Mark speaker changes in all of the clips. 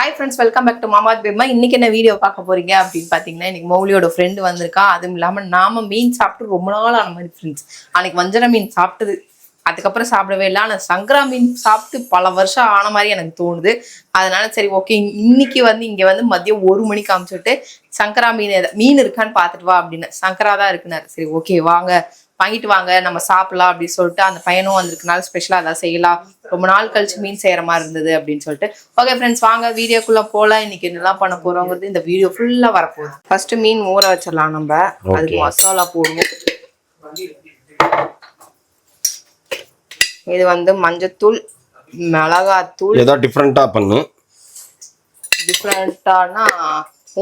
Speaker 1: Hi friends, welcome back to மாமாத் பேமா. இன்னைக்கு என்ன வீடியோ பார்க்க போறீங்க அப்படின்னு பார்த்தீங்கன்னா, இன்னைக்கு மௌலியோட ஃப்ரெண்டு வந்திருக்கா. அதுவும் இல்லாமல் நாம மீன் சாப்பிட்டு ரொம்ப நாள் ஆன மாதிரி ஃப்ரெண்ட்ஸ். அன்னைக்கு வஞ்சர மீன் சாப்பிட்டது, அதுக்கப்புறம் சாப்பிடவே இல்லை. ஆனால் சங்கரா மீன் சாப்பிட்டு பல வருஷம் ஆன மாதிரி எனக்கு தோணுது. அதனால சரி ஓகே, இன்னைக்கு இங்கே வந்து மதியம் 1 மணிக்கு காமிச்சுட்டு சங்கரா மீன் இருக்கான்னு பார்த்துட்டு வா அப்படின்னு. சங்கரா தான் இருக்குனாரு. சரி ஓகே வாங்க வாங்கிட்டு வாங்க, நம்ம சாப்பிடலாம் அப்படின்னு சொல்லிட்டு அந்த பையனும் வந்திருக்கனால ஸ்பெஷலாக அதான் செய்யலாம். ரொம்ப நாள் கழிச்சு மீன் செய்யற மாதிரி இருந்தது அப்படின்னு சொல்லிட்டு ஓகே ஃப்ரெண்ட்ஸ், வாங்க வீடியோக்குள்ள போகலாம். இன்னைக்கு என்னெல்லாம் பண்ண போறோங்கிறது இந்த வீடியோ ஃபுல்லா வரப்போகுது. ஃபர்ஸ்ட் மீன் ஊற வச்சிடலாம். நம்ம அதுக்கு மசாலா போடுவோம். இது வந்து மஞ்சத்தூள், மிளகாத்தூள்.
Speaker 2: ஏதாவது டிஃப்ரெண்டா பண்ணு.
Speaker 1: டிஃப்ரெண்டானா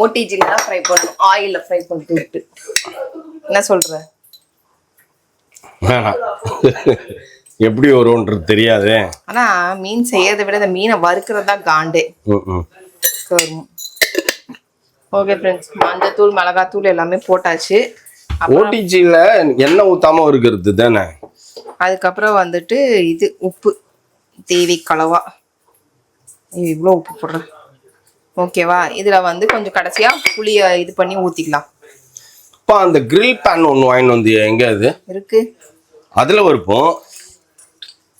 Speaker 1: ஓடிஜில தான் ஃப்ரை பண்ணணும், ஆயில்ல ஃப்ரை பண்ணிட்டு. என்ன சொல்ற?
Speaker 2: எப்படி வரும்ன்றது தெரியாது.
Speaker 1: ஆனா மீன் செய்யறதை விட இந்த மீனை வறுக்கிறதா காண்டே. ஓகே ஃப்ரெண்ட்ஸ், மஞ்சத்தூள் மிளகாத்தூள் எல்லாமே போட்டாச்சு.
Speaker 2: ஓடிஜில எண்ணெய் ஊத்தாம இருக்கிறது தானே.
Speaker 1: அதுக்கப்புறம் வந்துட்டு இது உப்பு தேவை கலவா. இவ்வளோ உப்பு போடுறேன் ஓகேவா. இதுல வந்து கொஞ்சம் கடைசியா புளிய இது பண்ணி ஊத்திக்கலாம்.
Speaker 2: இப்போ அந்த கிரில் பேன் ஒன்று வாங்கிட்டு வந்து எங்க அது
Speaker 1: இருக்கு,
Speaker 2: அதுல வறுப்போம்.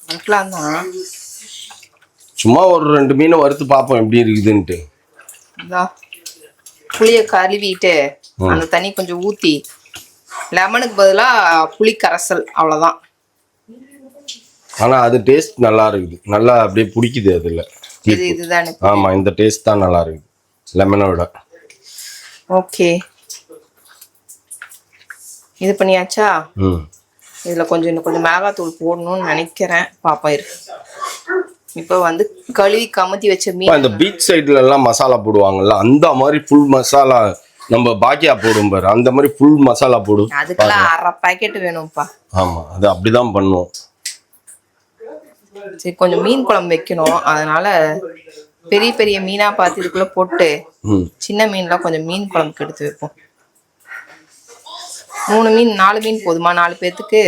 Speaker 1: வறுக்கலாம் தான்.
Speaker 2: சும்மா ஒரு 2 மீனை வறுத்து பார்ப்போம் எப்படி இருக்குதுன்ட்டு.
Speaker 1: புளிய கழுவிட்டு அந்த தண்ணி கொஞ்சம் ஊத்தி லெமனுக்கு பதிலா புளி கரைசல், அவ்வளவுதான்.
Speaker 2: ஆனா அது டேஸ்ட் நல்லா இருக்குது, நல்லா அப்படியே பிடிக்குது அதுல.
Speaker 1: இதுதானே.
Speaker 2: ஆமா, இந்த டேஸ்ட் தான் நல்லா இருக்குது லெமனோட.
Speaker 1: ஓகே, இது பண்ணியாச்சா. இதுல இன்னும் கொஞ்சம் மிளகாத்தூள் போடணும்னு நினைக்கிறேன். பாப்பா இருக்கு. இப்போ வந்து கழுவி கமுத்தி வச்ச மீன்.
Speaker 2: இந்த பீச் சைடுல எல்லாம் மசாலா போடுவாங்கல்ல, அந்த மாதிரி ஃபுல் மசாலா நம்ம பாக்கியா போடும் பாரு, அந்த மாதிரி ஃபுல் மசாலா போடும்.
Speaker 1: அதுக்கெல்லாம் 1/2 பாக்கெட் வேணும்ப்பா.
Speaker 2: ஆமா, அது அப்படிதான் பண்ணுவோம்.
Speaker 1: சரி, கொஞ்சம் மீன் குழம்பு வைக்கணும். அதனால பெரிய பெரிய மீனா பார்த்து இதுக்குள்ள போட்டு சின்ன மீன்லாம் கொஞ்சம் மீன் குழம்புக்கு எடுத்து வைப்போம். 3 மீன் 4 மீன் போதுமா 4 பேத்துக்கு?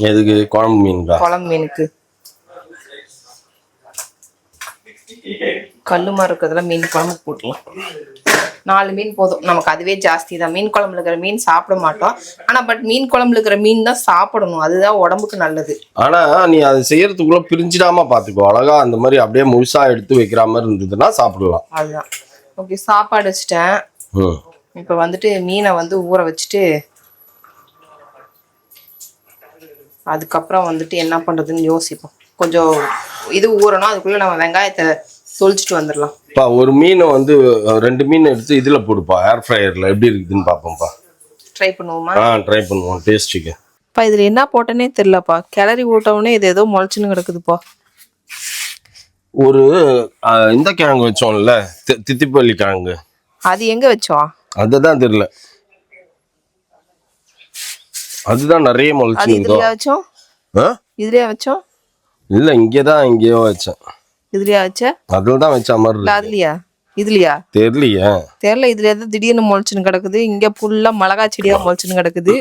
Speaker 2: எதுக்கு? குழம்பு மீன்.
Speaker 1: குழம்பு மீனுக்கு கல்லுமா இருக்கிறதுல மீன் குழம்பு போட்டுலாம். 4 மீன் போதும் நமக்கு, அதுவே ஜாஸ்தி தான். மீன் குழம்புல இருக்கிற மீன் சாப்பிட மாட்டோம். ஆனா பட் மீன் குழம்புல இருக்கிற மீன் தான் சாப்பிடணும், அதுதான் உடம்புக்கு நல்லது.
Speaker 2: ஆனா நீ அது செய்யறதுக்குள்ள பிரிஞ்சிடாம பாத்துக்கோ. அழகா அந்த மாதிரி அப்படியே முழுசா எடுத்து வைக்கிற மாதிரி இருந்ததுன்னா சாப்பிடலாம்.
Speaker 1: அதுதான். ஓகே, சாப்பாடு வச்சுட்டேன். இப்போ வந்துட்டு மீனை வந்து ஊற வச்சுட்டு அதுக்கப்புறம் வந்துட்டு என்ன பண்றதுன்னு யோசிப்போம். கொஞ்சம் இது ஊறணும், அதுக்குள்ள நம்ம வெங்காயத்தை தொளிச்சுட்டு வந்துடலாம்.
Speaker 2: ஒரு மீனை வந்து 2 மீன் எடுத்து இதுல போடுப்பா, ஏர் ஃப்ரையர்ல எப்படி இருக்குதுன்னு பாப்போம்ப்பா.
Speaker 1: ட்ரை பண்ணுவோமா?
Speaker 2: ட்ரை பண்ணுவோம் டேஸ்ட்டுக்கு.
Speaker 1: இதுல என்ன போட்டேனே தெரியலப்பா. கிளறி ஊட்டவுடனே இது ஏதோ முளைச்சுன்னு கிடக்குதுப்பா.
Speaker 2: ஒரு இந்த கிழங்கு வச்சோம்ல, தித்திப்பள்ளி கிழங்கு,
Speaker 1: அது எங்க வச்சோம்?
Speaker 2: அதுதான் தெரியல. அதுதான் நிறைய முளைச்சு.
Speaker 1: இதுலயா வச்சோம்? இதுலயா வச்சோம்?
Speaker 2: இல்ல, இங்கதான் எங்கேயோ வச்சேன்.
Speaker 1: இதுலயா வச்ச? அதுலதான்
Speaker 2: வச்ச மாதிரி இருக்கு.
Speaker 1: அதுலயா? இதுலயா தெரியலையா? தெரியல. இதுல ஏதோ திடீர்னு முளைச்சுன்னு கிடக்குது. இங்க ஃபுல்லா மிளகா செடியா முளைச்சுன்னு கிடக்குது.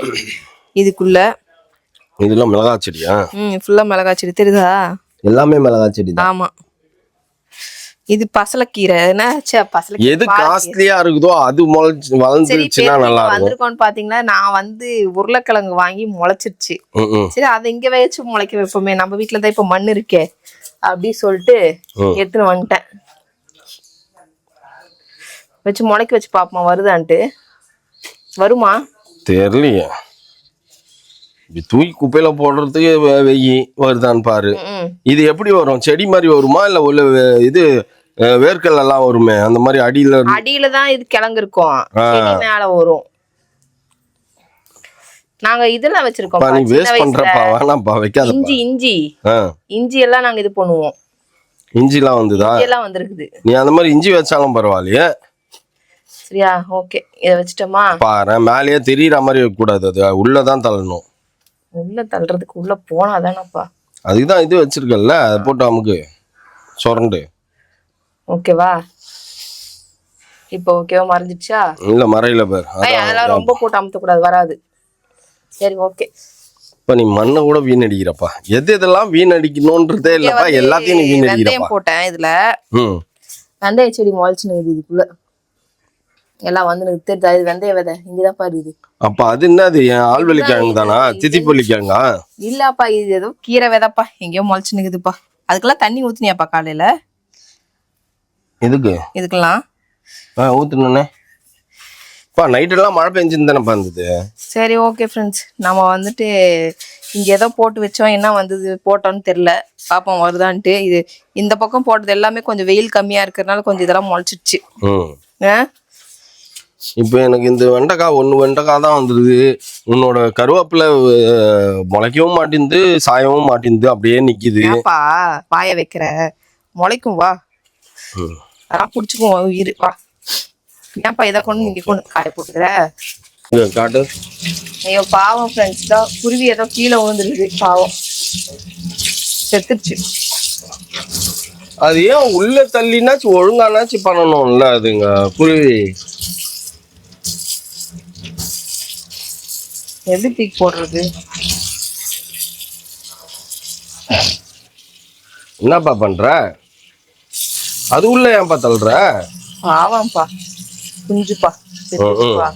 Speaker 1: இதுக்குள்ள
Speaker 2: இதெல்லாம் மிளகா செடியா?
Speaker 1: ஃபுல்லா மிளகா செடி தெரியுதா?
Speaker 2: எல்லாமே மிளகா செடி தான்.
Speaker 1: ஆமா, இது பசலக்கீரை.
Speaker 2: எது காஸ்ட்லியா இருக்குதோ அது வளர்ந்துருச்சுன்னா நல்லா இருக்கும்.
Speaker 1: வந்திருக்கோன்னு பாத்தீங்கன்னா, நான் வந்து உருளைக்கிழங்கு வாங்கி முளைச்சிருச்சு. சரி, அதை இங்க வச்சு முளைக்க வைப்போமே, நம்ம வீட்டுலதான் இப்ப மண் இருக்கே அப்படி சொல்லிட்டு எடுத்துன்னு வந்துட்டேன். வச்சு முளைக்க வச்சு பாப்போமா வருதான்ட்டு. வருமா
Speaker 2: தெரியலையே. தூக்கி குப்பையில போடுறதுக்கு வெயி வருதான்னு பாரு. இது எப்படி வரும்? செடி மாதிரி வருமா இல்ல இது வேர்க்கல் எல்லாம் வருமே அந்த மாதிரி அடியில தான் இது கிழங்கு இருக்கும், மேல வரும். நாங்க இதெல்லாம் வச்சிருக்கோம். நீ வேஸ்ட் பண்றப்பா, வேணாம்ப்பா வைக்காத.
Speaker 1: இஞ்சி எல்லாம் நாங்க இது பண்ணுவோம்.
Speaker 2: இஞ்சி எல்லாம் வந்துதா?
Speaker 1: எல்லாம் வந்திருக்குது.
Speaker 2: நீ அந்த மாதிரி இஞ்சி வச்சாலும் பரவாயில்லையே.
Speaker 1: சரியா? ஓகே, இத வச்சிட்டோமா?
Speaker 2: பாரு, மேலேயே தெரியற மாதிரி வைக்க கூடாது, அது உள்ளதான் தள்ளணும்.
Speaker 1: உள்ள தள்ளுறதுக்கு உள்ள போனாதானப்பா.
Speaker 2: அதுதான் இது வச்சிருக்கல, அதை போட்டு அமுக்கு சொரண்டு.
Speaker 1: ஓகேவா? இப்போ ஓகேவா? மறைஞ்சிடுச்சா?
Speaker 2: இல்ல மறையில பாரு.
Speaker 1: அதெல்லாம் ரொம்ப போட்டு அமுத்த கூடாது, வராது. சரி ஓகே.
Speaker 2: இப்ப நீ மண்ணை கூட வீணடிக்கிறப்பா. எது இதெல்லாம் வீணடிக்கணும்ன்றதே இல்லப்பா, எல்லாத்தையும் நீ வீணடிக்கிறப்பா.
Speaker 1: போட்டேன் இதுல. வெந்தய செடி முளைச்சுன்னு இதுக்குள்ள எல்லாம் வந்து தெரியுதா? இது வெந்தய விதை இங்கதான் பாரு இது.
Speaker 2: அப்ப அது என்னது ஆழ்வெளி கிழங்கு தானா? திதிப்பள்ளி கிழங்கா?
Speaker 1: இல்லப்பா, இது ஏதோ கீரை விதைப்பா, எங்கேயோ முளைச்சு நிக்குதுப்பா. அதுக்கெல்லாம் தண்ணி ஊத்துனியாப்பா காலையில?
Speaker 2: எதுக்கு
Speaker 1: இதுக்கெல்லாம்
Speaker 2: ஊத்துனே நைட் எல்லாம் மழை பெஞ்சுன்னு தானேப்பா இருந்தது.
Speaker 1: சரி ஓகே ஃப்ரெண்ட்ஸ், நம்ம வந்துட்டு இங்க ஏதோ போட்டு வச்சோம், என்ன வந்தது போட்டோன்னு தெரியல, பாப்போம் வருதான்ட்டு. இது இந்த பக்கம் போட்டது எல்லாமே கொஞ்சம் வெயில் கம்மியா இருக்கிறதுனால கொஞ்சம் இதெல்லாம் முளைச்சிடுச்சு.
Speaker 2: இப்போ எனக்கு இந்த வெண்டைக்காய் தான் வந்துருது. உன்னோட கருவேப்பிலை முளைக்கவும் மாட்டேங்குது, சாயவும் மாட்டேங்குது, அப்படியே நிக்குது.
Speaker 1: வாய வைக்கிற முளைக்கும் வா, அதான் புடிச்சுக்குவோம் உயிர் வா. ஏன்ப்பா இதை கொண்டு நீங்க கொண்டு காய போட்டுக்கிற?
Speaker 2: காட்டு.
Speaker 1: ஐயோ பாவம் ஃப்ரெண்ட்ஸ், தான் குருவி ஏதோ கீழே விழுந்துருது, பாவம் செத்துருச்சு.
Speaker 2: அது ஏன் உள்ள தள்ளினாச்சு ஒழுங்கானாச்சு பண்ணணும்ல அதுங்க குருவி.
Speaker 1: எப்படி தூக்கி போடுறது?
Speaker 2: என்னப்பா பண்ற? அது உள்ள ஏன்பா தள்ளுற?
Speaker 1: பாவம்பா, குஞ்சுப்பா செத்துச்சுப்பா.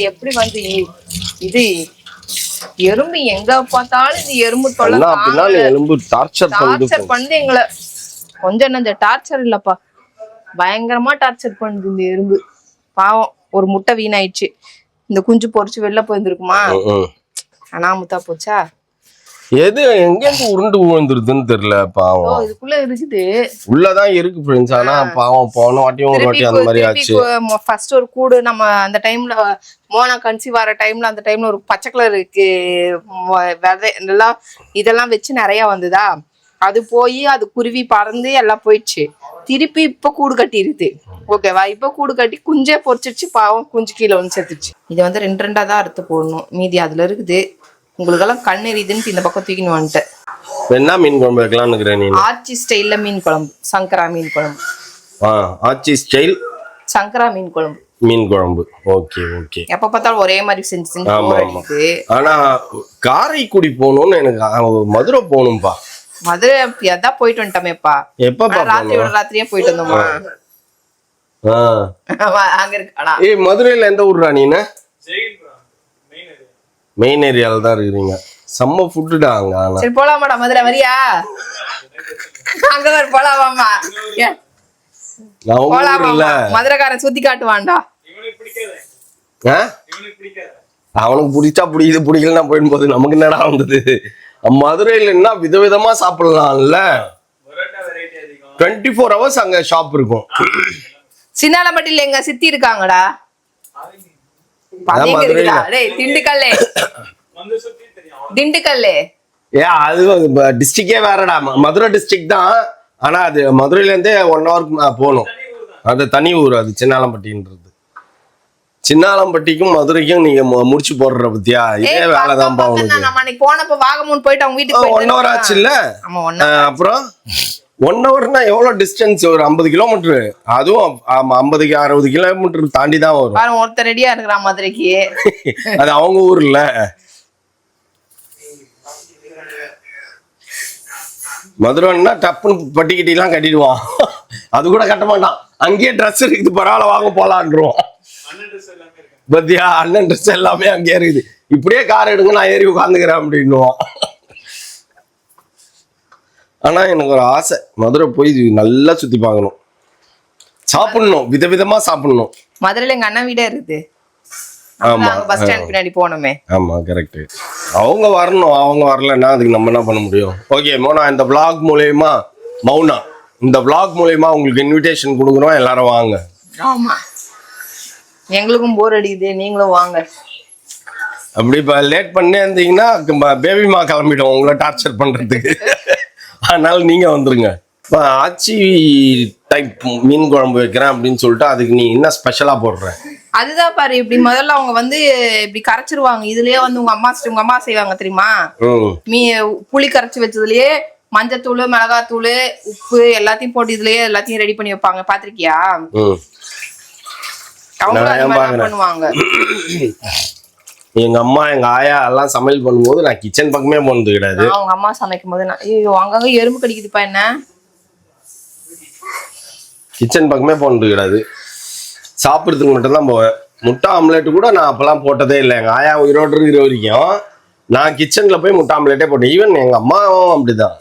Speaker 1: எப்படி வந்து இது எறும்பு எங்க பார்த்தாலும் இது எறும்பு தொல்லை.
Speaker 2: எறும்பு டார்ச்சர்
Speaker 1: பண்ணு எங்களை. கொஞ்சம் நஞ்ச டார்ச்சர் இல்லப்பா, பயங்கரமா டார்ச்சர் பண்ணுது இந்த எறும்பு. பாவம், ஒரு முட்டை வீணாயிடுச்சு. இந்த குஞ்சு பொறிச்சு வெளில போயிருந்துருக்குமா, அனாமுத்தா போச்சா.
Speaker 2: எது எங்கேருந்து உருண்டு விழுந்துருதுன்னு தெரியல. பாவம்
Speaker 1: இதுக்குள்ள இருக்குது,
Speaker 2: உள்ளதான் இருக்கு ஃப்ரெண்ட்ஸ். ஆனா பாவம் போன வாட்டியும் ஒரு வாட்டி அந்த மாதிரி ஆச்சு.
Speaker 1: ஃபர்ஸ்ட் ஒரு கூடு நம்ம அந்த டைம்ல மோனா கன்சீவ் ஆகிற டைம்ல, அந்த டைம்ல ஒரு பச்சை கலருக்கு விதை எல்லாம் இதெல்லாம் வச்சு நிறைய வந்ததா. அது போய் அது குருவி பறந்து எல்லாம் போயிடுச்சு. திருப்பி இப்ப கூடு கட்டிருது. ஓகேவா, இப்ப கூடு கட்டி குஞ்சே பொறிச்சிருச்சு. பாவம் குஞ்சு கீழே வந்து செத்துச்சு. இது வந்து 2 தான் அறுத்து போடணும், மீதி அதுல இருக்குது. உங்களுக்கெல்லாம் கண் எரியுதுன்னு இந்த பக்கம் தூக்கின்னு வந்துட்டேன்.
Speaker 2: என்ன மீன் குழம்பு வைக்கலாம்னு இருக்கிறேன்?
Speaker 1: ஆச்சி ஸ்டைல்ல மீன் குழம்பு, சங்கரா மீன் குழம்பு.
Speaker 2: ஆச்சி ஸ்டைல்
Speaker 1: சங்கரா மீன் குழம்பு.
Speaker 2: மீன் குழம்பு. Okay okay.
Speaker 1: எப்ப பார்த்தாலும் ஒரே மாதிரி செஞ்சு செஞ்சு.
Speaker 2: ஆனா காரைக்குடி போகணும்னு எனக்கு மதுரை போகணும்பா.
Speaker 1: மதுரை அதான் போயிட்டு வந்துட்டோமேப்பா.
Speaker 2: எப்ப
Speaker 1: ராத்திரியே போயிட்டு வந்தோமா? அங்க இருக்கா?
Speaker 2: மதுரையில எந்த ஊர்ரா நீனு? மெயின் ஏரியால தான் இருக்கிறீங்க. செம்ம ஃபுட்டுடா அங்க.
Speaker 1: சரி போலாமாடா மதுரை, வரியா? அங்க வர போலாமாமா? மதுரைக்காரன் சுத்தி காட்டுவான்டா.
Speaker 2: அவனுக்கு பிடிச்சா பிடிக்குது, பிடிக்கலன்னா போயிடும் போது நமக்கு என்னடா வந்தது. மதுரையில என்ன விதவிதமா சாப்பிடலாம்ல. 24 hours அங்க ஷாப் இருக்கும்.
Speaker 1: சின்னாலம்பட்டியில எங்க சித்தி இருக்காங்கடா. திண்டுக்கல்லே
Speaker 2: அது டிஸ்ட்ரிக்டே வேறடா. மதுரை டிஸ்ட்ரிக்ட் தான், ஆனா அது மதுரையில இருந்தே 1 hour போகணும். அது தனி ஊர், அது சின்னாலம்பட்டின்றது. சின்னாலம்பட்டிக்கும் மதுரைக்கும் நீங்க முடிச்சு போடுற பத்தியா, இதே வேலைதான்.
Speaker 1: போனப்ப வாகமூன் போயிட்டு அவங்க வீட்டுக்கு
Speaker 2: 1 hour ஆச்சு இல்ல? அப்புறம் 1 hourனா எவ்வளவு டிஸ்டன்ஸ்? ஒரு 50 கிலோமீட்டர். அதுவும் 50-60 கிலோமீட்டர் தாண்டி தான் வரும்.
Speaker 1: ஒருத்தர் ரெடியா இருக்கிறான் மதுரைக்கு.
Speaker 2: அது அவங்க ஊர்ல. மதுரைன்னா டப்புன்னு பட்டிக்கிட்டி எல்லாம் கட்டிடுவான். அது கூட கட்ட மாட்டான், அங்கேயே ட்ரெஸ் இருக்குது, பரவாயில்ல வாங்க போலான்ருவான். பத்தியா, அண்ணன் ட்ரெஸ் எல்லாமே அங்கேயே இருக்குது. இப்படியே கார் எடுங்க, நான் ஏறி உட்காந்துக்கிறேன் அப்படின்னுவான். ஆனா எனக்கு ஒரு ஆசை, மதுரை போய் நல்லா சுத்தி பார்க்கணும், சாப்பிடணும், விதவிதமா சாப்பிடணும்.
Speaker 1: மதுரையில எங்க அண்ணன் வீடே இருக்குது. பஸ் ஸ்டாண்ட் பின்னாடி போனோமே.
Speaker 2: ஆமா கரெக்ட். அவங்க வரணும், அவங்க வரலன்னா அதுக்கு நம்ம என்ன பண்ண முடியும்? ஓகே மோனா, இந்த vlog மூலமா மௌனா இந்த vlog மூலமா உங்களுக்கு இன்விடேஷன் கொடுக்குறோம், எல்லாரும் வாங்க.
Speaker 1: ஆமா, எங்களுக்கும் போர் அடிக்குது, நீங்களும் வாங்க.
Speaker 2: அப்படி இப்ப லேட் பண்ணே இருந்தீங்கன்னா பேபிமா கிளம்பிடும் உங்களை டார்ச்சர் பண்றதுக்கு. அதனால நீங்க வந்துருங்க. இப்போ ஆச்சி டைப் மீன் குழம்பு வைக்கிறேன் அப்படின்னு சொல்லிட்டு அதுக்கு நீ என்ன ஸ்பெஷலா போடுற?
Speaker 1: அதுதான் பாரு, இப்படி முதல்ல அவங்க வந்து இப்படி கரைச்சிருவாங்க. இதுலயே வந்து உங்க அம்மா செய்வாங்க தெரியுமா? புளி கரைச்சி வச்சதுலயே மஞ்சத்தூள், மிளகாத்தூள், உப்பு எல்லாத்தையும் போட்டு இதுலயே எல்லாத்தையும் ரெடி பண்ணி வைப்பாங்க. பாத்திருக்கியா? அவங்க பண்ணுவாங்க.
Speaker 2: எங்க அம்மா எங்க ஆயா எல்லாம் சமையல் பண்ணும்போது நான் கிச்சன் பக்கமே போனது கிடையாது.
Speaker 1: அவங்க அம்மா சமைக்கும் போது நான் ஐயோ அங்கங்க எறும்பு கடிக்குதுப்பா என்ன.
Speaker 2: கிச்சன் பக்கமே போனது கிடையாது. சாப்பிட்றதுக்கு மட்டும் தான் போவேன். முட்டை ஆம்லேட் கூட நான் அப்பெல்லாம் போட்டதே இல்லை. எங்க ஆயா உயிரோடு இருக்கிற வரைக்கும் நான் கிச்சன்ல போய் முட்டை ஆம்லேட்டே போட்டேன். ஈவன் எங்க அம்மாவும் அப்படிதான்.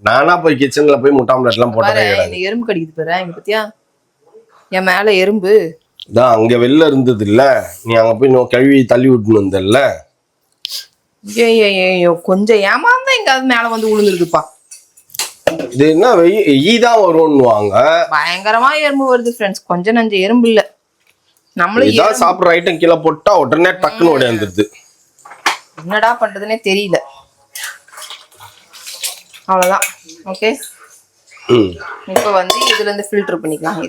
Speaker 2: நானா போய் கிச்சன்ல போய் முட்டை ஆம்லேட் எல்லாம் போட்டதே கிடையாது.
Speaker 1: இந்த எறும்பு கடிக்குது பாரு இங்க பத்தியா என் மேல எறும்பு.
Speaker 2: தான் அங்க வெளில இருந்தது இல்ல, நீ அங்க போய் கழுவி தள்ளி விட்டுன்னு வந்தல்ல.
Speaker 1: ஐயோ கொஞ்சம் ஏமாந்தா எங்காவது மேல வந்து விழுந்துருக்குப்பா.
Speaker 2: இது என்ன ஈதான் வரும்னுவாங்க.
Speaker 1: பயங்கரமா எறும்பு வருது ஃப்ரெண்ட்ஸ். கொஞ்சம் நஞ்ச எறும்பு இல்ல. நம்மளும்
Speaker 2: இதான் சாப்பிட்ற ஐட்டம் கீழே போட்டா உடனே டக்குன்னு ஓடியாந்துருது.
Speaker 1: என்னடா பண்றதுன்னே தெரியல. அவ்வளவுதான். ஓகே இப்போ வந்து இதுல இருந்து ஃபில்டர் பண்ணிக்கலாம்.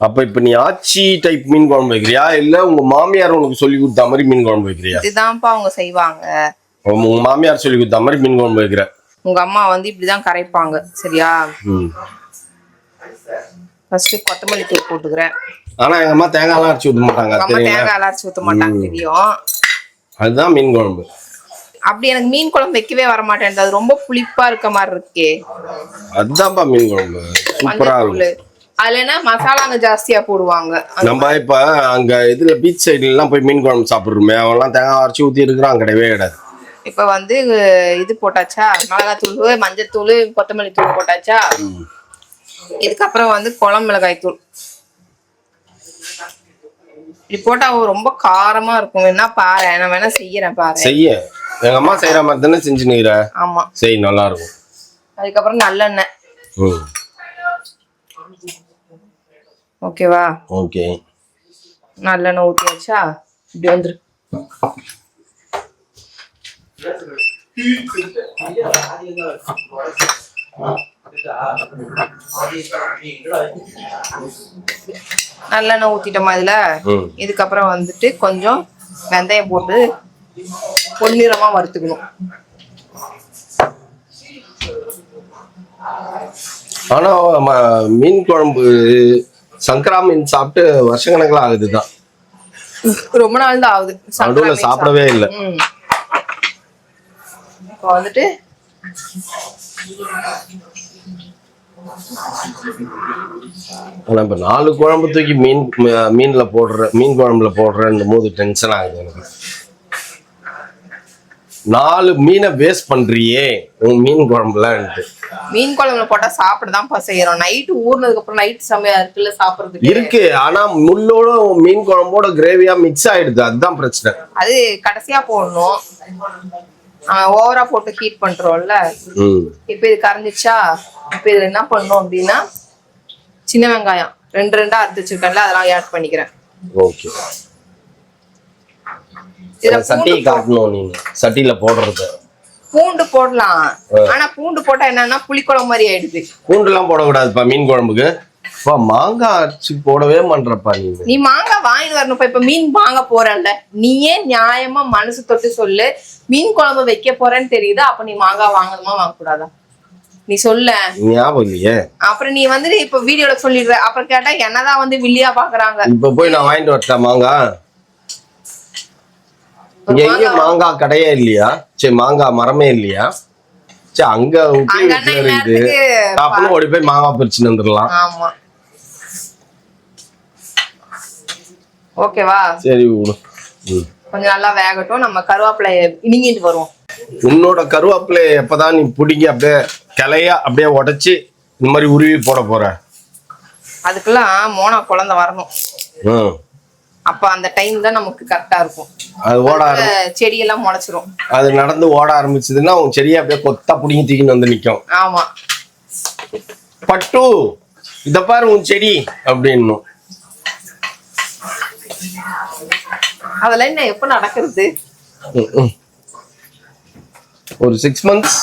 Speaker 2: அப்ப இப்ப நீ ஆச்சி டைப் மீன் குழம்பு வைக்கிறியா இல்ல உங்க மாமியார் உனக்கு சொல்லி கொடுத்த மாதிரி மீன் குழம்பு வைக்கிறியா?
Speaker 1: இதுதான்ப்பா அவங்க செய்வாங்க.
Speaker 2: உங்க மாமியார் சொல்லி கொடுத்த மாதிரி மீன் குழம்பு வைக்கிற.
Speaker 1: உங்க அம்மா வந்து இப்படிதான் கரைப்பாங்க சரியா? ஃபர்ஸ்ட் கொத்தமல்லி தூள் போட்டுக்கிறேன்.
Speaker 2: ஆனா எங்க அம்மா தேங்காய் எல்லாம் அரைச்சு ஊத்த மாட்டாங்க.
Speaker 1: அம்மா தேங்காய் எல்லாம் அரைச்சு ஊத்த மாட்டாங்க தெரியும்.
Speaker 2: அதுதான் மீன் குழம்பு.
Speaker 1: அப்படி எனக்கு மீன் குழம்பு வைக்கவே வர மாட்டேன். அது ரொம்ப புளிப்பா இருக்க மாதிரி இருக்கே.
Speaker 2: அதுதான்ப்பா மீன் குழம்பு சூப்பரா இருக்கும்.
Speaker 1: அதுல என்ன மசாலாங்க ஜாஸ்தியா போடுவாங்க.
Speaker 2: நம்ம இப்ப அங்க இதுல பீச் சைடுல எல்லாம் போய் மீன் குழம்பு சாப்பிடுறோமே அவெல்லாம் தேங்காய் அரைச்சு ஊத்தி இருக்கிறான் கிடையவே கிடையாது.
Speaker 1: இப்ப வந்து இது போட்டாச்சா மிளகாத்தூள் மஞ்சத்தூள் கொத்தமல்லி தூள் போட்டாச்சா. இதுக்கப்புறம் வந்து குழம்பு மிளகாய் தூள் இப்படி போட்டா ரொம்ப காரமா இருக்கும். என்ன பாரு நான் வேணா செய்யறேன் பாரு.
Speaker 2: செய்ய எங்க அம்மா செய்யற மாதிரி தானே செஞ்சுனுக்கிற.
Speaker 1: ஆமா
Speaker 2: செய் நல்லா இருக்கும்.
Speaker 1: அதுக்கப்புறம் நல்லெண்ணெய். ஓகேவா?
Speaker 2: ஓகே
Speaker 1: நல்லெண்ணெய் ஊத்தியாச்சா இப்படி வந்துரு. நல்லெண்ணெய் ஊத்திட்டோமா இதுல. இதுக்கப்புறம் வந்துட்டு கொஞ்சம் வெந்தயம் போட்டு பொன்னிறமா வறுத்துக்கணும்.
Speaker 2: ஆனா மீன் குழம்பு சங்கரா மீன் சாப்பிட்டு வருஷக்கணக்கில் ஆகுதுதான்.
Speaker 1: ரொம்ப நாள் தான் ஆகுது.
Speaker 2: நடுவுல சாப்பிடவே இல்லை.
Speaker 1: இப்போ வந்துட்டு
Speaker 2: ஆனா இப்ப 4 குழம்பு தூக்கி மீன்ல போடுற மீன் குழம்புல போடுறேன் போது டென்ஷன் ஆகுது எனக்கு. 4 மீனை வேஸ்ட் பண்றியே உன் மீன் குழம்புல.
Speaker 1: மீன் குழம்புல போட்டா சாப்பிடதான் செய்யறோம். நைட்டு ஊர்னதுக்கு அப்புறம் நைட் சமையா இருக்குல்ல சாப்பிடுறதுக்கு
Speaker 2: இருக்கு. ஆனா முள்ளோட மீன் குழம்போட கிரேவியா மிக்ஸ் ஆயிடுது. அதுதான் பிரச்சனை.
Speaker 1: அது கடைசியா போடணும். ஓவரா போட்டு ஹீட் பண்றோம்ல. இப்ப இது கரைஞ்சிச்சா. இப்ப இதுல என்ன பண்ணணும் அப்படின்னா சின்ன வெங்காயம் 2 அறுத்து வச்சிருக்கேன்ல அதெல்லாம் ஆட் பண்ணிக்கிறேன்.
Speaker 2: ஓகே சட்டி காட்டணும். நீங்க சட்டியில போடுறது
Speaker 1: பூண்டு போடலாம். ஆனா பூண்டு போட்டா என்னன்னா புளிக்குழம்பு மாதிரி ஆயிடுது.
Speaker 2: பூண்டு எல்லாம் போடக்கூடாதுப்பா மீன் குழம்புக்கு. மாங்காய் அரைச்சு போடவே மாட்டேறப்பா.
Speaker 1: நீ மாங்காய் வாங்கிட்டு வரணும்ப்பா. இப்ப மீன் வாங்க போறல்ல நீயே நியாயமா மனசு தொட்டு சொல்லு. மீன் குழம்பு வைக்க போறேன்னு தெரியுது. அப்ப நீ மாங்காய் வாங்கணுமா வாங்க கூடாதா நீ சொல்ல.
Speaker 2: ஞாபகம் இல்லையே.
Speaker 1: அப்புறம் நீ வந்து இப்ப வீடியோல சொல்லிடுற. அப்புறம் கேட்டா என்னதான் வந்து வில்லியா பாக்குறாங்க.
Speaker 2: இப்ப போய் நான் வாங்கிட்டு வரட்டேன் மாங்காய். எங்க மாங்காய் கடையே இல்லையா? சரி மாங்காய் மரமே இல்லையா? சரி அங்க இருக்குது. ஓடி போய் மாங்காய் பறிச்சுன்னு வந்துடலாம்.
Speaker 1: ஆமா ஓகேவா?
Speaker 2: சரி
Speaker 1: கொஞ்சம் நல்லா வேகட்டும். நம்ம கருவேப்பிலை இனிங்கிட்டு வருவோம்.
Speaker 2: உன்னோட கருவேப்பிலை எப்பதான் நீ பிடிங்கி அப்படியே கிளையா அப்படியே உடைச்சு இந்த மாதிரி உருவி போட போற?
Speaker 1: அதுக்கெல்லாம் மோனா குழந்தை வரணும். அப்ப அந்த டைம் தான் நமக்கு கரெக்டா இருக்கும்.
Speaker 2: அது ஓட
Speaker 1: செடியெல்லாம் முளைச்சிரும்.
Speaker 2: அது நடந்து ஓட ஆரம்பிச்சதுன்னா உன் செடியை அப்படியே கொத்தா புடிங்கி தூக்கின்னு வந்து நிக்கும்.
Speaker 1: ஆமா
Speaker 2: பட்டு இத பாரு உன் செடி அப்படின்னு.
Speaker 1: அதெல்லாம் என்ன எப்ப நடக்கிறது?
Speaker 2: ஒரு 6 months.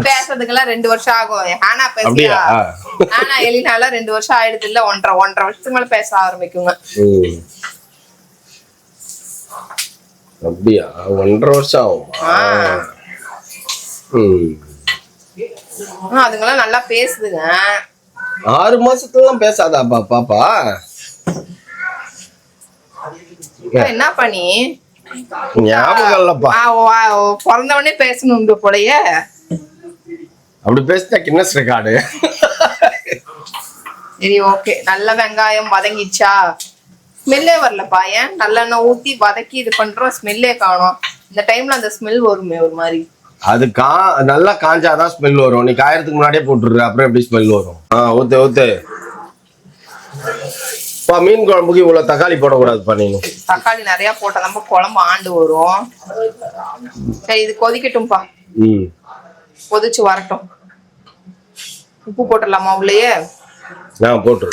Speaker 1: பேசுறதுக்கெல்லாம் 2 வருஷம் ஆகும். ஆனா பேசியா ஆனா எலினால 2 வருஷம் ஆயிடுது இல்ல. 1.5 வருஷத்துக்கு மேல பேச ஆரம்பிக்குங்க.
Speaker 2: அப்படியா? 1.5 வருஷம் ஆகும்.
Speaker 1: அதுங்கெல்லாம் நல்லா பேசுதுங்க.
Speaker 2: 6 மாசத்துலாம் பேசாதாப்பா பாப்பா?
Speaker 1: என்ன பண்ணி
Speaker 2: ஞாபகம் இல்லப்பா.
Speaker 1: பிறந்தவனே பேசணும் போலயே.
Speaker 2: அப்படி பேசினா கின்னஸ் ரெக்கார்டு.
Speaker 1: சரி ஓகே. நல்ல வெங்காயம் வதங்கிச்சா? ஸ்மெல்லே வரலப்பா. ஏன் நல்லெண்ணெய் ஊத்தி வதக்கி இது பண்றோம், ஸ்மெல்லே காணோம். இந்த டைம்ல அந்த ஸ்மெல் வருமே ஒரு மாதிரி.
Speaker 2: அது நல்லா காஞ்சாதான் ஸ்மெல் வரும். நீ காயறதுக்கு முன்னாடியே போட்டுரு, அப்புறம் எப்படி ஸ்மெல் வரும்? ஊத்து ஊத்து. மீன் குழம்புக்கு இவ்வளவு தக்காளி போடக்கூடாதுப்பா. நீங்க
Speaker 1: தக்காளி நிறைய போட்டா நம்ம குழம்பு ஆண்டு வரும். சரி இது கொதிக்கட்டும்பா. கொதிச்சு வரட்டும். உப்பு போட்டுடலாமா உள்ளேயே?
Speaker 2: போட்டுரு.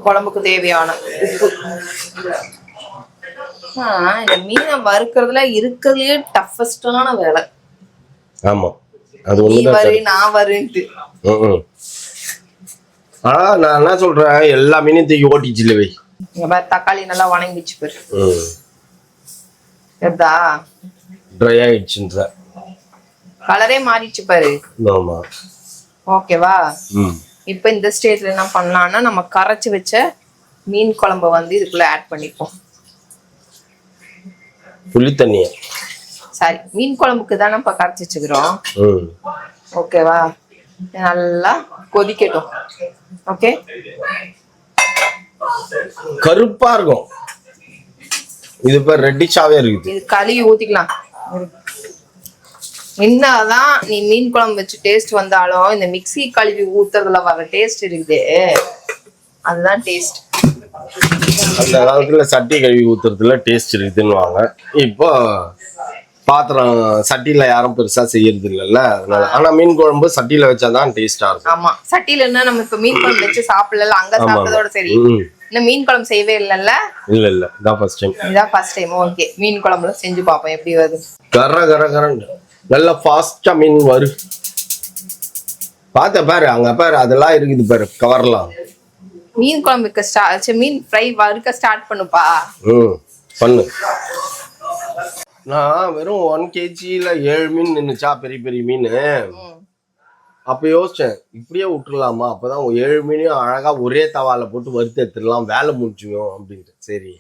Speaker 1: குழம்புக்கு தேவையான உப்பு. இந்த மீனை வறுக்கிறதுல இருக்கிறதுலயே டஃபஸ்டான வேலை.
Speaker 2: ஆமா, அது
Speaker 1: நீ வரு நான் வருன்ட்டு.
Speaker 2: நான் என்ன சொல்றேன், எல்லா மீனையும் தூக்கி ஓட்டிச்சுல வை.
Speaker 1: தக்காளி நல்லா வணங்கிச்சு பாரு. எதா
Speaker 2: ட்ரை ஆயிடுச்சுன்ற
Speaker 1: கலரே மாறிச்சு பாரு.
Speaker 2: ஆமா,
Speaker 1: ஓகேவா? இப்ப இந்த ஸ்டேஜ்ல என்ன பண்ணலாம்னா, நம்ம கரைச்சு வச்ச மீன் குழம்பு வந்து இதுக்குள்ள ஆட் பண்ணிப்போம்.
Speaker 2: புளி தண்ணிய.
Speaker 1: சரி, மீன் குழம்புக்கு தான் நம்ம கரைச்சி வச்சுக்கிறோம். ஓகேவா? நல்லா கொதிக்கட்டும். ஓகே.
Speaker 2: கருப்பா இருக்கும் இது, இப்ப ரெட்டிஷாவே இருக்குது.
Speaker 1: இது கழுவி ஊத்திக்கலாம். என்னதான் நீ மீன் குழம்பு வச்சு டேஸ்ட் வந்தாலும் இந்த மிக்ஸி கழுவி ஊத்துறதுல வர டேஸ்ட் இருக்குது, அதுதான் டேஸ்ட்.
Speaker 2: அந்த காலத்துல சட்டி கழுவி ஊத்துறதுல டேஸ்ட் இருக்குதுன்னு வாங்க. இப்போ பாத்திரம் சட்டியில யாரும் பெருசா செய்யறது இல்லைல்ல, அதனால. ஆனா மீன் குழம்பு சட்டியில வச்சாதான் டேஸ்டா இருக்கும்.
Speaker 1: ஆமா, சட்டியில என்ன நம்ம இப்ப மீன் குழம்பு வச்சு சாப்பிடல, அங்க சாப்பிட்டதோட சரி. இன்னும் மீன் குழம்பு செய்யவே இல்லைல்ல?
Speaker 2: இல்ல இதான் ஃபர்ஸ்ட் டைம்.
Speaker 1: இதான் ஃபர்ஸ்ட் டைம். ஓகே, மீன் குழம்புல செஞ்சு பார்ப்போம் எப்படி வருது.
Speaker 2: கரன்னு நல்லா ஃபாஸ்டா மீன் வரு. பாத்த பாரு, அங்க பாரு, அதெல்லாம் இருக்குது பாரு கவர்லாம்.
Speaker 1: மீன் குழம்புக்கு மீன் ஃப்ரை வறுக்க ஸ்டார்ட் பண்ணுப்பா.
Speaker 2: பண்ணு. நான் வெறும் 1 kgல 7 மீன் நின்னுச்சா, பெரிய பெரிய மீன். அப்ப யோசிச்சேன், இப்படியே விட்டுருலாமா, அப்பதான் 7 மீனையும் அழகா ஒரே தவால போட்டு வறுத்து எடுத்துடலாம், வேலை முடிச்சுக்கும் அப்படின்ட்டு. சரி,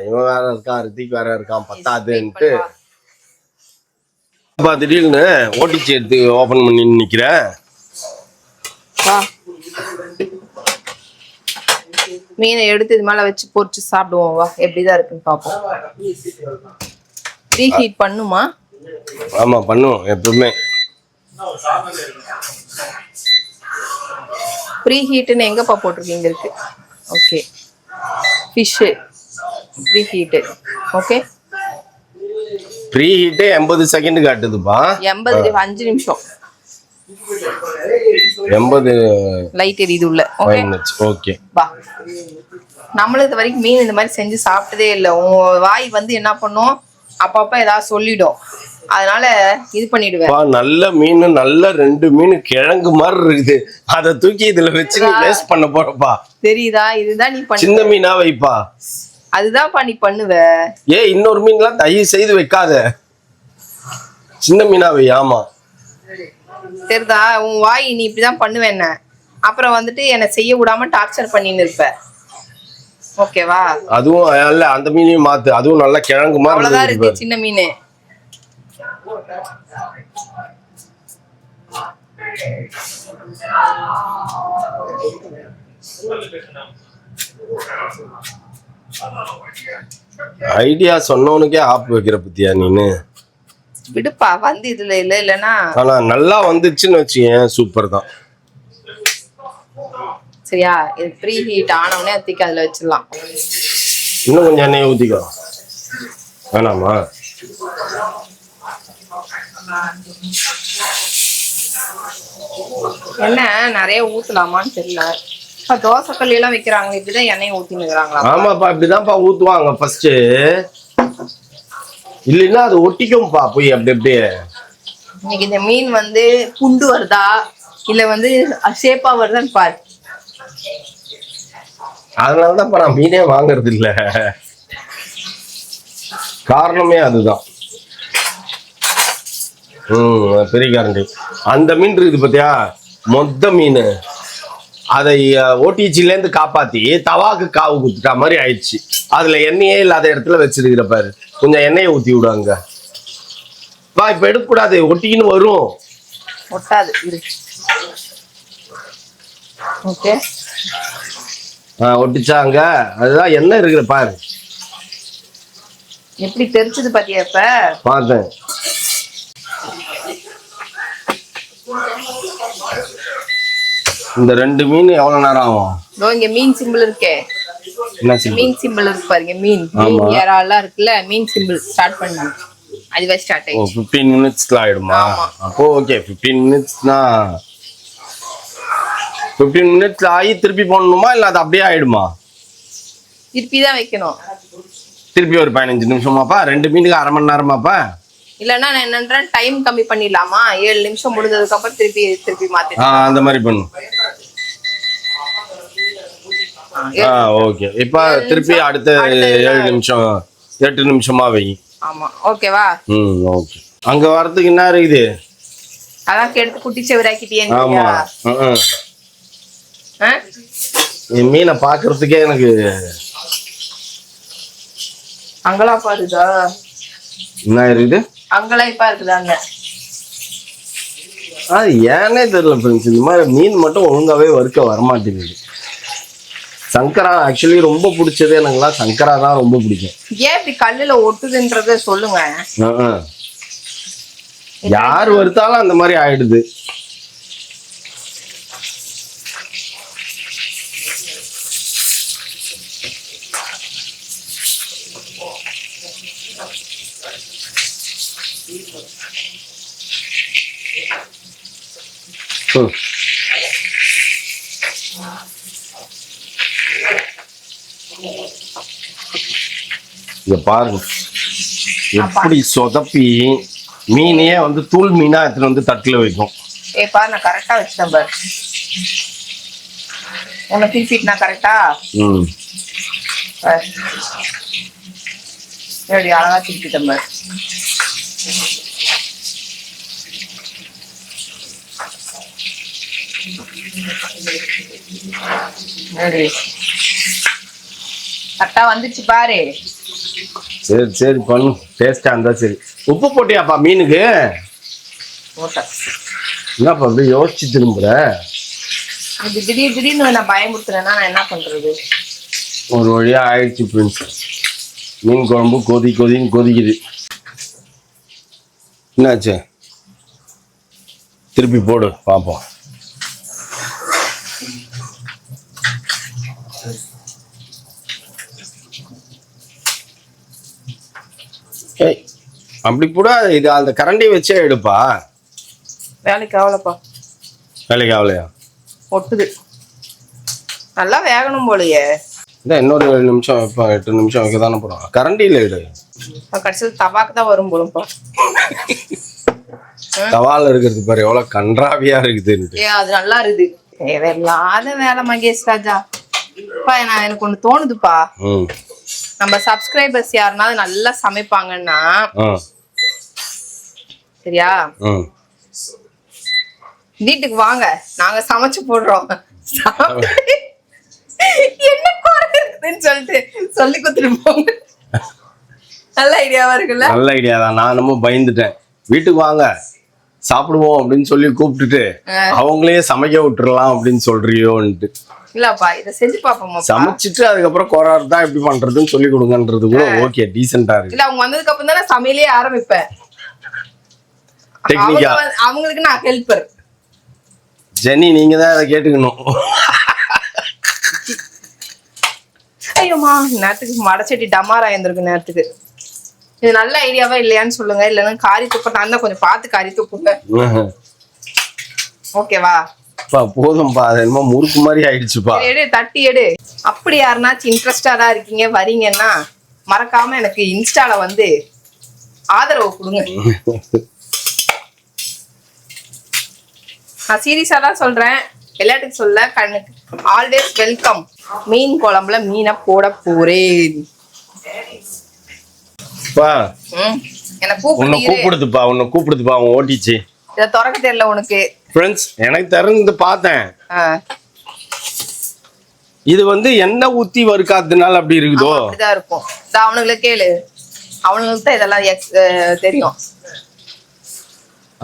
Speaker 2: இவன் வேற இருக்கான், ரித்திக் வேற இருக்கான், பத்தாதுன்ட்டு திடீர்னு ஓட்டிச்சு எடுத்து ஓபன் பண்ணி நிக்கிறேன்.
Speaker 1: மீனை எடுத்து இது மேல வச்சு பொரிச்சு சாப்பிடுவோம். வா, எப்படிதான் இருக்குன்னு பாப்போம். ப்ரீ ஹீட் பண்ணுமா?
Speaker 2: ஆமா, பண்ணுவோம் எப்பவுமே.
Speaker 1: ப்ரீ ஹீட்னு எங்கப்பா போட்டிருக்கீங்க? இருக்கு. Okay, fish preheat. Okay,
Speaker 2: preheat 80 second காட்டுதுப்பா.
Speaker 1: 80 5 நிமிஷம்.
Speaker 2: 80
Speaker 1: லைட் எரியுது உள்ள. Okay
Speaker 2: okay.
Speaker 1: வா, நம்மளும் இது வரைக்கும் மீன் இந்த மாதிரி செஞ்சு சாப்பிட்டதே இல்லை. உன் வாய் வந்து என்ன பண்ணும், அப்பப்ப ஏதாவது சொல்லிடும், அதனால இது பண்ணிடுவேன்.
Speaker 2: நல்ல மீன், நல்ல 2 மீன் கிழங்கு மாதிரி இருக்குது, அதை தூக்கி இதுல வச்சு நீ வேஸ்ட் பண்ண போறப்பா.
Speaker 1: தெரியுதா? இதுதான் நீ பண்ண.
Speaker 2: சின்ன மீனா வைப்பா.
Speaker 1: அதுதான்ப்பா நீ பண்ணுவ.
Speaker 2: இன்னொரு மீன்லாம் தயவு செய்து வைக்காத, சின்ன மீனா வை. ஆமா,
Speaker 1: தெரியுதா? உன் வாய் நீ இப்படிதான் பண்ணுவேன். அப்புறம் வந்துட்டு என்னை செய்ய விடாம டார்ச்சர் பண்ணின்னு இருப்ப. ஓகேவா?
Speaker 2: அதுவும் இல்ல, அந்த மீனையும் மாத்து, அதுவும் நல்ல கிழங்கு மாதிரி.
Speaker 1: அவ்வளவுதான் இருக்கு சின்ன மீன்.
Speaker 2: ஐடியா சொன்னவனுக்கே ஆப் வைக்கிற பத்தியா நீனு?
Speaker 1: விடுப்பா, வந்து இதுல இல்லன்னா.
Speaker 2: ஆனா நல்லா வந்துச்சுன்னு வச்சுக்கேன், சூப்பர் தான்.
Speaker 1: சரியா? இது ப்ரீ ஹீட் ஆனவுடனே தூக்கி அதுல வச்சிடலாம்.
Speaker 2: இன்னும் கொஞ்சம் எண்ணெய் ஊத்திக்கோ. வேணாமா?
Speaker 1: என்ன நிறைய ஊத்தலாமான்னு தெரியல. தோசை கல்லி எல்லாம் வைக்கிறாங்க, இப்படிதான் எண்ணெய் ஊத்தின்னு இருக்கிறாங்களா?
Speaker 2: ஆமாப்பா, இப்படிதான்ப்பா ஊத்துவாங்க ஃபர்ஸ்ட். இல்லைன்னா அது ஒட்டிக்கும்பா போய் அப்படி அப்படியே.
Speaker 1: இன்னைக்கு இந்த மீன் வந்து புண்டு வருதா இல்ல வந்து ஷேப்பா வருதான்னு பாரு.
Speaker 2: அதனாலதான் நான் மீனே வாங்குறது இல்ல, காரணமே அதுதான். பெரிய கரண்டி. அந்த மீன் இருக்குது பாத்தியா, மொத்த மீன். அதை ஓடிஜிலேருந்து காப்பாத்தி தவாக்கு காவு குத்துட்டா மாதிரி ஆயிடுச்சு. அதுல எண்ணெயே இல்லாத இடத்துல வச்சிருக்கிற பாரு. கொஞ்சம் எண்ணெயை ஊத்தி விடுவாங்க. வா, இப்ப எடுக்கக்கூடாது, ஒட்டிக்கின்னு வரும்.
Speaker 1: ஒட்டாது. ஓகே,
Speaker 2: ஒட்டிச்சாங்க. அதுதான் எண்ணெய் இருக்கிற பாரு.
Speaker 1: எப்படி தெரிச்சது பாத்தியா? இப்ப
Speaker 2: பார்த்தேன். இந்த 2 மீன் எவ்வளவு நேரம் ஆகும்?
Speaker 1: இங்க மீன் சிம்பிள் இருக்கே. மீன் சிம்பிள் இருக்கு பாருங்க. மீன் ஏறாலாம் இருக்குல்ல, மீன் சிம்பிள் ஸ்டார்ட் பண்ணு. அதுவே ஸ்டார்ட் ஆயிடுச்சு.
Speaker 2: 15 மினிட்ஸ்ல ஆயிடுமா? அப்போ ஓகே. 15 மினிட்ஸ்னா 15 மினிட்ஸ்ல ஆகி திருப்பி போடணுமா இல்ல அது அப்படியே ஆயிடுமா?
Speaker 1: திருப்பி தான் வைக்கணும்.
Speaker 2: திருப்பி ஒரு 15 நிமிஷமாப்பா? 2 மீனுக்கு அரை மணி நேரமாப்பா?
Speaker 1: இல்லன்னா நான் என்னன்றேன், டைம் கம்மி பண்ணிடலாமா? 7 நிமிஷம் முடிஞ்சதுக்கு அப்புறம் திருப்பி மாத்தி
Speaker 2: அந்த மாதிரி பண்ணு. ஓகே. இப்ப திருப்பி அடுத்த 7 நிமிஷம் 8 நிமிஷமா வை.
Speaker 1: ஆமா, ஓகேவா?
Speaker 2: ஓகே. அங்க வரதுக்கு என்ன இருக்குது?
Speaker 1: அதான் கேட்டு குட்டி செவராக்கிட்டியே.
Speaker 2: ஆமா. என் மீனை பாக்குறதுக்கே எனக்கு
Speaker 1: அங்கலாப்பா இருக்குதா?
Speaker 2: என்ன இருக்குது?
Speaker 1: அங்கலாய்ப்பா இருக்குதாங்க.
Speaker 2: ஏன்னே தெரியல ஃப்ரெண்ட்ஸ், இந்த மாதிரி மீன் மட்டும் ஒழுங்காவே வறுக்க வரமாட்டேங்குது. சங்கரா ஆக்சுவலி ரொம்ப பிடிச்சது எனக்குலாம் சங்கரா தான் ரொம்ப பிடிக்கும்.
Speaker 1: ஏன் இப்படி கல்லுல ஒட்டுதுன்றத சொல்லுங்க.
Speaker 2: யார் வறுத்தாலும் அந்த மாதிரி ஆயிடுது. இங்க பாருங்க எப்படி சொதப்பி மீனையே வந்து தூள் மீனா எடுத்துட்டு வந்து தட்டுல வைக்கும்.
Speaker 1: பாரு, நான் கரெக்டா வச்சுட்டேன் பாரு. உன்னை திருப்பிட்டு நான் கரெக்டா எப்படி அழகா திருப்பிட்டேன் பாரு. கரெக்டா வந்துச்சு பாரு.
Speaker 2: சரி சரி பண்ணு, டேஸ்டா இருந்தா சரி. உப்பு போட்டியாப்பா மீனுக்கு? என்னப்பா அப்படி யோசிச்சு திரும்புற?
Speaker 1: அது திடீர்னு நான் பயமுறுத்துறேன்னா நான் என்ன பண்றது?
Speaker 2: ஒரு வழியா ஆயிடுச்சு ஃப்ரெண்ட்ஸ். மீன் குழம்பு கொதின்னு கொதிக்குது. என்னாச்சு? திருப்பி போடு பார்ப்போம். அப்படி கூட இது அந்த கரண்டி வச்சே எடுப்பா.
Speaker 1: வேலைக்கு ஆகலப்பா.
Speaker 2: வேலைக்கு ஆகலையா?
Speaker 1: ஒட்டுது. நல்லா வேகணும் போலயே.
Speaker 2: இல்லை, இன்னொரு 7 நிமிஷம் வைப்பேன். 8 நிமிஷம் வைக்க தானே போறோம். கரண்டியில் எடு.
Speaker 1: கடைசியில் தவாக்கு தான் வரும் போலும்பா.
Speaker 2: தவால இருக்கிறது பாரு எவ்வளவு கன்றாவியா இருக்குது.
Speaker 1: அது நல்லா இருக்குது. தேவையில்லாத வேலை மகேஷ் ராஜா. எனக்கு ஒண்ணு தோணுதுப்பா. நம்ம சப்ஸ்கிரைபர்ஸ் யாருனாவது நல்லா சமைப்பாங்கன்னா சரியா, வீட்டுக்கு வாங்க, நாங்க சமைச்சு போடுறோம். என்ன குறை இருக்குதுன்னு சொல்லிட்டு சொல்லி கொடுத்துட்டு போங்க. நல்ல ஐடியாவா இருக்குல்ல? நல்ல ஐடியா தான். நான் நம்ம பயந்துட்டேன். வீட்டுக்கு வாங்க சாப்பிடுவோம் அப்படின்னு சொல்லி கூப்பிட்டுட்டு அவங்களே சமைக்க விட்டுறலாம் அப்படின்னு சொல்றியோன்ட்டு. இல்லப்பா, இதை செஞ்சு பாப்போம். சமைச்சிட்டு அதுக்கப்புறம் கொரார்தான் எப்படி பண்றதுன்னு சொல்லி கொடுங்கன்றது கூட ஓகே, டீசென்டா இருக்கு. இல்ல, அவங்க வந்ததுக்கு அப்புறம் தானே சமையலே ஆரம்பிப்பேன். டெக்னிக்கா அவங்களுக்கு நான் ஹெல்ப்பர். ஜெனி, நீங்க தான் அதை கேட்டுக்கணும். ஐயோமா, நேரத்துக்கு மடச்சட்டி டமாரா இருந்திருக்கு நேரத்துக்கு. இது நல்ல ஐடியாவா இல்லையான்னு சொல்லுங்க. இல்லைன்னா காரி துப்ப நான் தான் கொஞ்சம் பார்த்து காரி துப்புங்க. ஓகேவா? போதும்பா, அது என்னமோ முறுக்கு மாதிரி ஆயிடுச்சுப்பா. எடு, தட்டி எடு. அப்படி யாருனாச்சும் இன்ட்ரெஸ்டா இருக்கீங்க வரீங்கன்னா மறக்காம எனக்கு இன்ஸ்டால வந்து ஆதரவு கொடுங்க. நான் சீரியஸா தான் சொல்றேன், விளையாட்டுக்கு சொல்ல. கண்ணுக்கு ஆல்வேஸ் வெல்கம். மீன் குழம்புல மீனை போட போறேன்.
Speaker 2: பா
Speaker 1: என்ன
Speaker 2: உன்னை
Speaker 1: கூப்பிடு
Speaker 2: கூப்பிடுதுப்பா அவன் ஓட்டிச்சு.
Speaker 1: இத திறக்க தெரியல உனக்கு.
Speaker 2: ஃப்ரெண்ட்ஸ் எனக்கு திறந்து பார்த்தேன். இது வந்து எண்ணெய் ஊத்தி வறுக்காததுனால அப்படி இருக்குதோ?
Speaker 1: அப்படிதான் இருக்கும். அவனுங்களை கேளு, அவனுங்களுக்கு தான் இதெல்லாம் தெரியும்.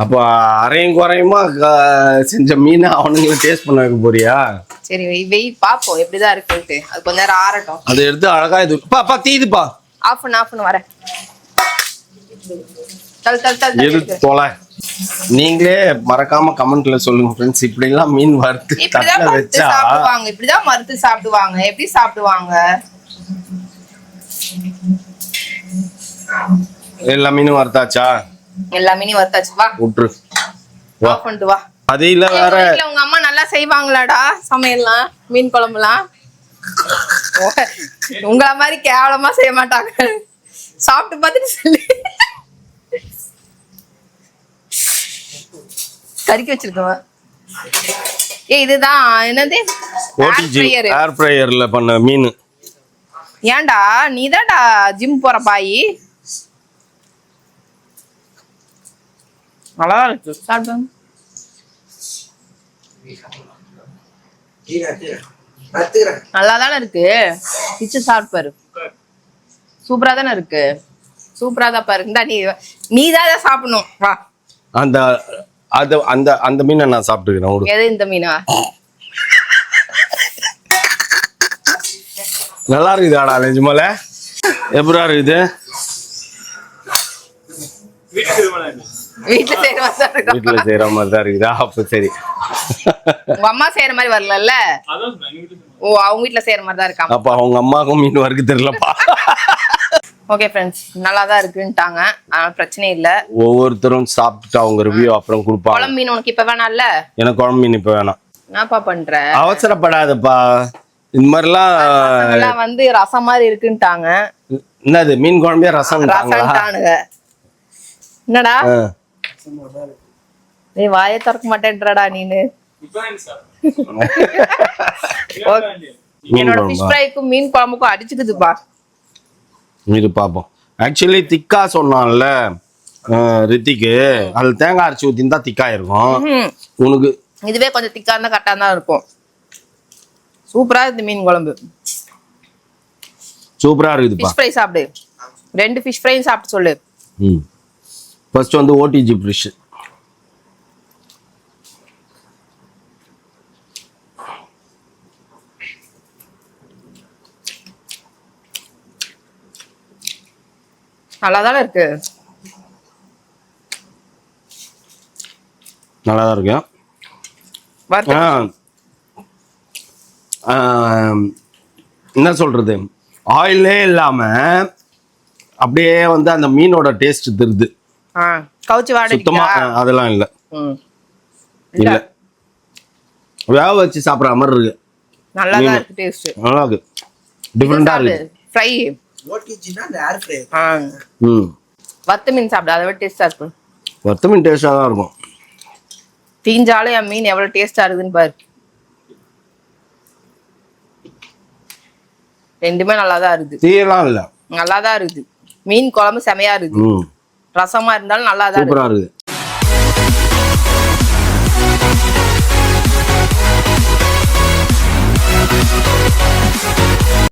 Speaker 2: அப்ப அரையும் குறையுமா செஞ்ச மீனை அவனுங்களை டேஸ்ட் பண்ண வைக்க போறியா?
Speaker 1: சரி வெய் பாப்போம் எப்படிதான் இருக்குன்ட்டு. அது கொஞ்ச நேரம் ஆறட்டும்.
Speaker 2: அதை எடுத்து அழகா இது பா தீதுப்பா.
Speaker 1: ஆஃப் பண்ணு வரேன். தல்
Speaker 2: எது தொலை. நீங்களே மறக்காம கமெண்ட்ல சொல்லுங்க ஃப்ரெண்ட்ஸ், இப்படி எல்லாம் மீன் வறுத்து தட்டுல வச்சா
Speaker 1: சாப்பிடுவாங்க. இப்படிதான் மறுத்து சாப்பிடுவாங்க. எப்படி சாப்பிடுவாங்க?
Speaker 2: எல்லா மீனும் வறுத்தாச்சா?
Speaker 1: எல்லா மீனும் வறுத்தாச்சு. வா
Speaker 2: விட்டுரு,
Speaker 1: ஆஃப் பண்ணிட்டு வா.
Speaker 2: அது இல்ல வேற
Speaker 1: உங்க அம்மா நல்லா செய்வாங்களாடா சமையல்லாம், மீன் குழம்புலாம்? உங்கள மாதிரி கேவலமா செய்ய மாட்டாங்க. சாப்பிட்டு பார்த்துட்டு சொல்லு. கறிக்க வச்சிருக்கவன். இதுதான் என்னது?
Speaker 2: ஏர் ஃப்ரையர்ல பண்ண மீன்.
Speaker 1: ஏன்டா நீதான்டா ஜிம் போற பாய். நல்லா இருக்கு. சாப்பிடுங்க. நல்லா தானே இருக்கு. பிச்சு சாப்பிட்டு சூப்பரா தானே இருக்கு. சூப்பரா தான் பாரு. நீ தான் சாப்பிடணும். வா.
Speaker 2: அந்த அது அந்த அந்த மீனை நான் சாப்பிட்டுக்கிறேன்.
Speaker 1: எது இந்த மீனா?
Speaker 2: நல்லா இருக்குதாடா நிஜமால? எப்படா இருக்குது?
Speaker 1: வீட்டுல செய்யற மாதிரி இருக்கு.
Speaker 2: வீட்டுல செய்யற மாதிரி தான் இருக்குதா? அப்ப சரி.
Speaker 1: உங்க அம்மா செய்யற மாதிரி வரல. ஓ, அவங்க வீட்டுல செய்யற மாதிரி தான் இருக்கா.
Speaker 2: அப்ப அவங்க அம்மாவுக்கும் மீன் வறுக்க தெரியலப்பா.
Speaker 1: ஓகே ஃப்ரெண்ட்ஸ், நல்லா தான் இருக்குன்ட்டாங்க. அதனால பிரச்சனை இல்ல.
Speaker 2: ஒவ்வொருத்தரும் சாப்பிட்டு அவங்க ரிவ்யூ அப்புறம் கொடுப்பாங்க.
Speaker 1: குழம்பு மீன் உனக்கு இப்ப வேணாம்ல?
Speaker 2: எனக்கு குழம்பு மீன் இப்ப வேணாம்.
Speaker 1: என்னப்பா பண்ற?
Speaker 2: அவசரப்படாதப்பா. இந்த மாதிரிலாம்
Speaker 1: வந்து ரசம் மாதிரி இருக்குன்ட்டாங்க.
Speaker 2: என்னது மீன் குழம்பே ரசம்ட்டானுங்க?
Speaker 1: என்னடா நீ வாயை திறக்க மாட்டேன்றடா நீனு. என்னோட ஃபிஷ் ஃப்ரைக்கும் மீன் குழம்புக்கும் அடிச்சுக்குதுப்பா.
Speaker 2: இது பாப்போம். ஆக்சுவலி திக்கா சொன்னான்ல ரித்திக்கு, அதுல தேங்காய் அரைச்சி ஊத்தின்னு தான் திக்கா இருக்கும். உனக்கு
Speaker 1: இதுவே கொஞ்சம் திக்கா இருந்தா கரெக்டா தான் இருக்கும். சூப்பரா இருக்கு மீன் குழம்பு.
Speaker 2: சூப்பரா இருக்குதுப்பா.
Speaker 1: ஃபிஷ் ஃப்ரை சாப்பிடு. 2 ஃபிஷ் ஃப்ரையும் சாப்பிட்டு சொல்லு.
Speaker 2: ஃபர்ஸ்ட் வந்து ஓடிஜி ஃபிஷ்.
Speaker 1: நல்லாதானே இருக்கு.
Speaker 2: நல்லாதான் இருக்கு. என்ன சொல்றது, ஆயிலே இல்லாம அப்படியே வந்து அந்த மீனோட டேஸ்ட் தெரியுது.
Speaker 1: கவுச்சி வாடை
Speaker 2: சுத்தமா அதெல்லாம் இல்ல. இல்ல வேக வச்சு சாப்பிடுற மாதிரி இருக்கு.
Speaker 1: நல்லா தான் இருக்கு. டேஸ்ட் நல்லா இருக்கு.
Speaker 2: டிஃபரெண்டா இருக்கு.
Speaker 1: ஃப்ரை ஓடிஜினா அந்த ஏர் ஃப்ரை. வத்த மீன் சாப்பிடு, அதை விட டேஸ்டா இருக்கும்.
Speaker 2: வத்த மீன் டேஸ்டா தான் இருக்கும்.
Speaker 1: தீஞ்சாலும் என் மீன் எவ்வளவு டேஸ்டா இருக்குன்னு பாரு. ரெண்டுமே நல்லா தான் இருக்குது.
Speaker 2: தீயெல்லாம் இல்ல,
Speaker 1: நல்லா தான் இருக்குது. மீன் குழம்பு செமையா இருக்குது. ரசமா இருந்தாலும் நல்லா தான்
Speaker 2: சூப்பரா இருக்கு.